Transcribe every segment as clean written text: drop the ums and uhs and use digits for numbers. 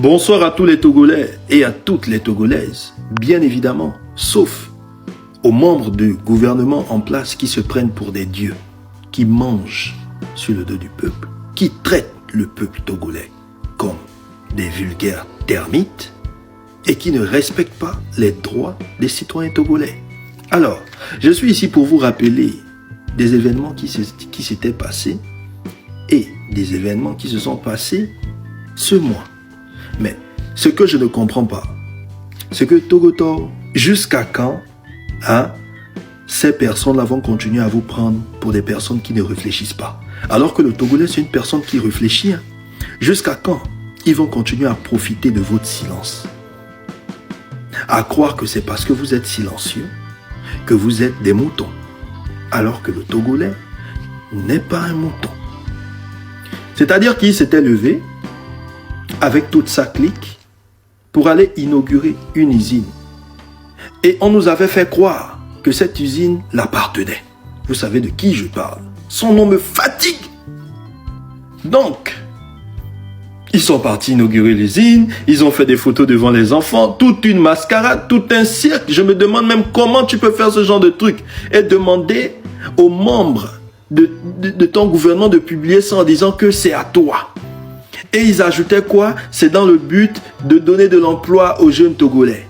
Bonsoir à tous les Togolais et à toutes les Togolaises, bien évidemment, sauf aux membres du gouvernement en place qui se prennent pour des dieux, qui mangent sur le dos du peuple, qui traitent le peuple togolais comme des vulgaires termites et qui ne respectent pas les droits des citoyens togolais. Alors, je suis ici pour vous rappeler des événements qui s'étaient passés et des événements qui se sont passés ce mois. Mais ce que je ne comprends pas, c'est que Togotor, jusqu'à quand ces personnes-là vont continuer à vous prendre pour des personnes qui ne réfléchissent pas? Alors que le Togolais, c'est une personne qui réfléchit. Jusqu'à quand ils vont continuer à profiter de votre silence? À croire que c'est parce que vous êtes silencieux que vous êtes des moutons. Alors que le Togolais n'est pas un mouton. C'est-à-dire qu'il s'était levé avec toute sa clique pour aller inaugurer une usine. Et on nous avait fait croire que cette usine l'appartenait. Vous savez de qui je parle? Son nom me fatigue. Donc, ils sont partis inaugurer l'usine, ils ont fait des photos devant les enfants, toute une mascarade, tout un cirque. Je me demande même comment tu peux faire ce genre de truc et demander aux membres de ton gouvernement de publier ça en disant que c'est à toi. Et ils ajoutaient quoi? C'est dans le but de donner de l'emploi aux jeunes Togolais.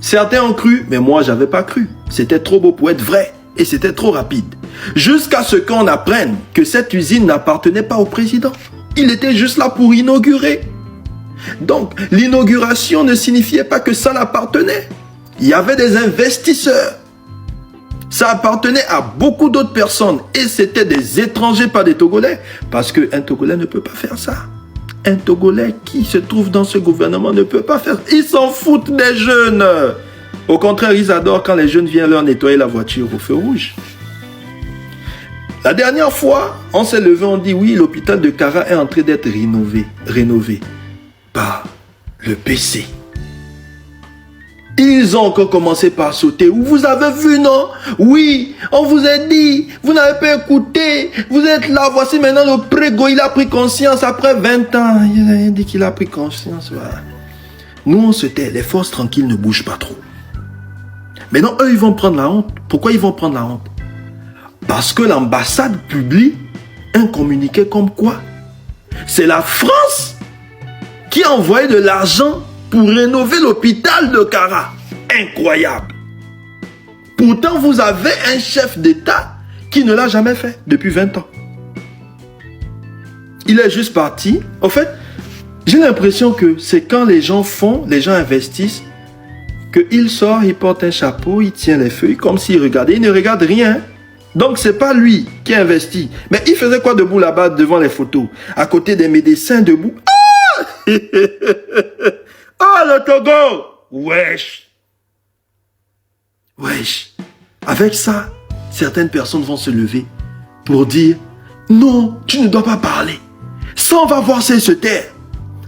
Certains ont cru, mais moi j'avais pas cru. C'était trop beau pour être vrai et c'était trop rapide. Jusqu'à ce qu'on apprenne que cette usine n'appartenait pas au président. Il était juste là pour inaugurer. Donc l'inauguration ne signifiait pas que ça l'appartenait. Il y avait des investisseurs. Ça appartenait à beaucoup d'autres personnes et c'était des étrangers, pas des Togolais. Parce qu'un Togolais ne peut pas faire ça. Un Togolais qui se trouve dans ce gouvernement ne peut pas faire. Ils s'en foutent des jeunes. Au contraire, ils adorent quand les jeunes viennent leur nettoyer la voiture au feu rouge. La dernière fois, on s'est levé, on dit oui, l'hôpital de Kara est en train d'être rénové par le PC. Ils ont encore commencé par sauter. Vous avez vu, non? Oui, on vous a dit, vous n'avez pas écouté. Vous êtes là, voici maintenant le prégo, il a pris conscience après 20 ans. Il a rien dit qu'il a pris conscience. Voilà. Nous, on se tait, les forces tranquilles ne bougent pas trop. Maintenant, eux, ils vont prendre la honte. Pourquoi ils vont prendre la honte? Parce que l'ambassade publie un communiqué comme quoi c'est la France qui a envoyé de l'argent pour rénover l'hôpital de Kara. Incroyable. Pourtant, vous avez un chef d'État qui ne l'a jamais fait depuis 20 ans. Il est juste parti. En fait, j'ai l'impression que c'est quand les gens investissent, qu'il sort, il porte un chapeau, il tient les feuilles comme s'il regardait. Il ne regarde rien. Donc, c'est pas lui qui a investi. Mais il faisait quoi debout là-bas devant les photos? À côté des médecins debout. Ah! Ah, le Togo! Wesh! Wesh! Avec ça, certaines personnes vont se lever pour dire non, tu ne dois pas parler. Ça, on va voir ça et se taire.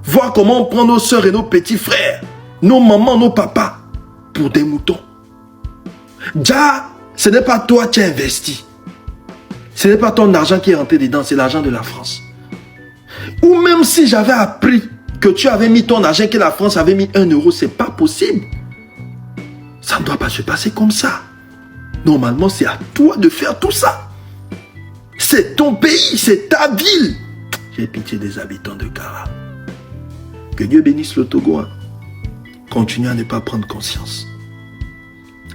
Voir comment on prend nos soeurs et nos petits frères, nos mamans, nos papas, pour des moutons. Déjà, ce n'est pas toi qui as investi. Ce n'est pas ton argent qui est rentré dedans, c'est l'argent de la France. Ou même si j'avais appris que tu avais mis ton argent, que la France avait mis 1 euro, c'est pas possible. Ça ne doit pas se passer comme ça. Normalement, c'est à toi de faire tout ça. C'est ton pays, c'est ta ville. J'ai pitié des habitants de Kara. Que Dieu bénisse le Togo. Continuez à ne pas prendre conscience.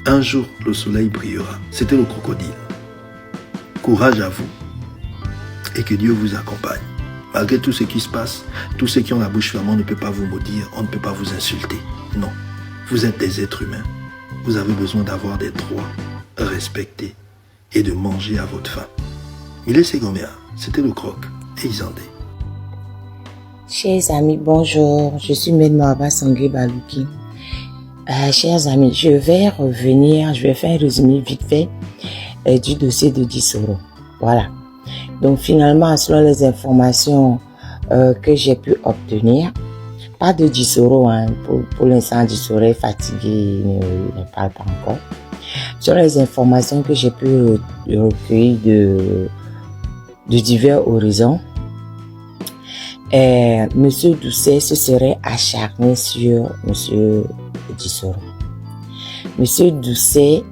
Un jour, le soleil brillera. C'était le crocodile. Courage à vous. Et que Dieu vous accompagne. Malgré tout ce qui se passe, tous ceux qui ont la bouche fermée, on ne peut pas vous maudire, on ne peut pas vous insulter. Non, vous êtes des êtres humains. Vous avez besoin d'avoir des droits respectés et de manger à votre faim. Milé Ségomea, c'était le croc et Isandé. Chers amis, bonjour. Je suis Medmoaba Sangue Balouki. Chers amis, je vais faire un résumé vite fait du dossier de Dissoro. Voilà. Donc finalement, selon les informations que j'ai pu obtenir, pas de Dissoro, pour l'instant Dissoro est fatigué, ne parle pas encore. Selon les informations que j'ai pu recueillir de divers horizons, Monsieur Doucet se serait acharné sur Monsieur Dissoro. Monsieur Doucet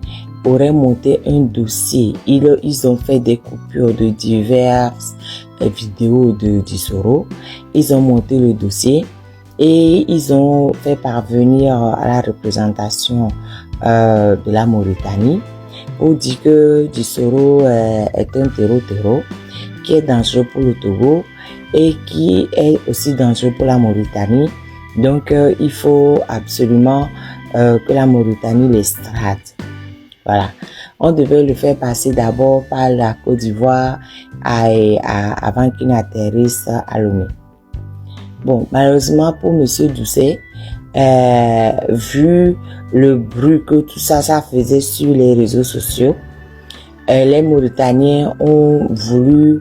aurait monté un dossier. Ils ont fait des coupures de diverses vidéos de Dissoro. Ils ont monté le dossier et ils ont fait parvenir à la représentation de la Mauritanie pour dire que Dissoro est un terreau qui est dangereux pour le Togo et qui est aussi dangereux pour la Mauritanie. Donc, il faut absolument que la Mauritanie l'extrade. Voilà. On devait le faire passer d'abord par la Côte d'Ivoire avant qu'il n'atterrisse à Lomé. Bon, malheureusement pour Monsieur Doucet, vu le bruit que tout ça faisait sur les réseaux sociaux, les Mauritaniens ont voulu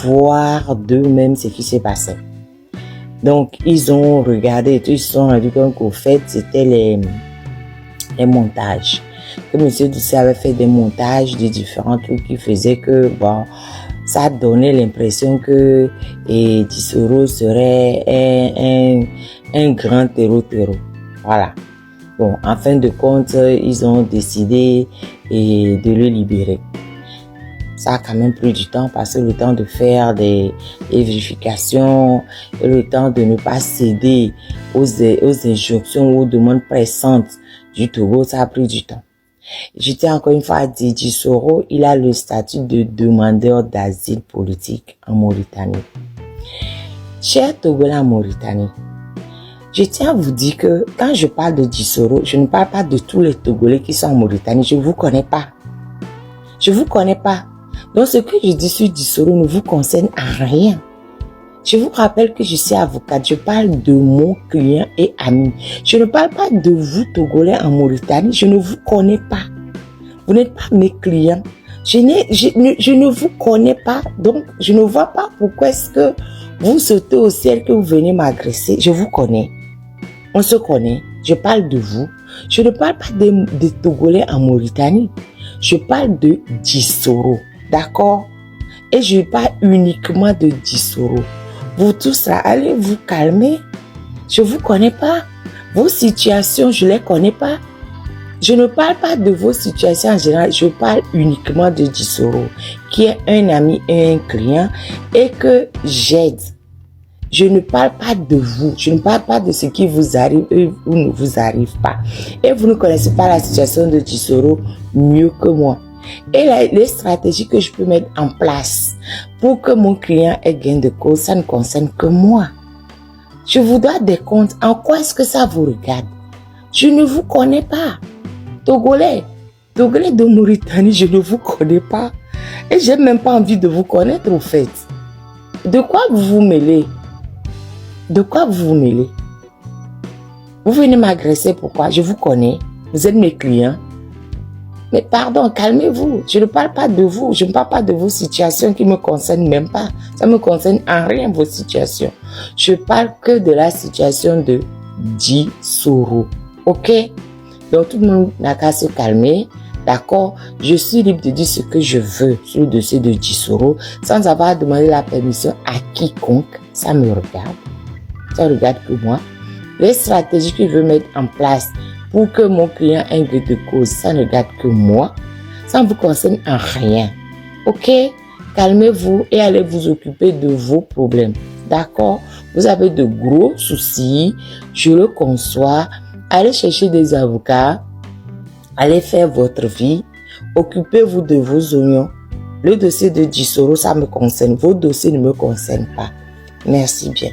voir d'eux-mêmes ce qui s'est passé. Donc, ils ont regardé et tout, ils se sont rendus compte qu'au fait, c'était les montages. Que M. Doucet avait fait des montages de différents trucs qui faisaient que, bon, ça donnait l'impression que Dissoro serait un grand terreau. Voilà. Bon, en fin de compte, ils ont décidé de le libérer. Ça a quand même pris du temps parce que le temps de faire des vérifications et le temps de ne pas céder aux injonctions ou aux demandes pressantes du Togo, ça a pris du temps. Je tiens encore une fois à dire, Dissoro, il a le statut de demandeur d'asile politique en Mauritanie. Cher Togolais en Mauritanie, je tiens à vous dire que quand je parle de Dissoro, je ne parle pas de tous les Togolais qui sont en Mauritanie. Je ne vous connais pas. Je ne vous connais pas. Donc ce que je dis sur Dissoro ne vous concerne à rien. Je vous rappelle que je suis avocate. Je parle de mon client et ami. Je ne parle pas de vous Togolais en Mauritanie. Je ne vous connais pas. Vous n'êtes pas mes clients. Je ne vous connais pas. Donc je ne vois pas pourquoi est-ce que vous sautez au ciel que vous venez m'agresser. Je vous connais. On se connaît. Je parle de vous. Je ne parle pas des Togolais en Mauritanie. Je parle de Dissoro. D'accord? Et je parle uniquement de Dissoro. Vous tous là, allez vous calmer. Je vous connais pas. Vos situations, je les connais pas. Je ne parle pas de vos situations en général. Je parle uniquement de Dissoro, qui est un ami et un client et que j'aide. Je ne parle pas de vous. Je ne parle pas de ce qui vous arrive ou ne vous arrive pas. Et vous ne connaissez pas la situation de Dissoro mieux que moi. Et les stratégies que je peux mettre en place pour que mon client ait gain de cause, ça ne concerne que moi. Je vous dois des comptes. En quoi est-ce que ça vous regarde? Je ne vous connais pas. Togolais de Mauritanie, je ne vous connais pas. Et j'ai même pas envie de vous connaître au fait. De quoi vous vous mêlez? De quoi vous vous mêlez? Vous venez m'agresser, pourquoi? Je vous connais. Vous êtes mes clients. Mais pardon, calmez-vous. Je ne parle pas de vous. Je ne parle pas de vos situations qui ne me concernent même pas. Ça ne me concerne en rien vos situations. Je parle que de la situation de Dissoro. Ok? Donc tout le monde n'a qu'à se calmer. D'accord? Je suis libre de dire ce que je veux sur le dossier de Dissoro sans avoir demandé la permission à quiconque. Ça me regarde. Ça ne regarde que moi. Les stratégies que je veux mettre en place pour que mon client ait gain de cause, ça ne regarde que moi. Ça ne vous concerne en rien. Ok? Calmez-vous et allez vous occuper de vos problèmes. D'accord? Vous avez de gros soucis. Je le conçois. Allez chercher des avocats. Allez faire votre vie. Occupez-vous de vos oignons. Le dossier de Dissoro, ça me concerne. Vos dossiers ne me concernent pas. Merci bien.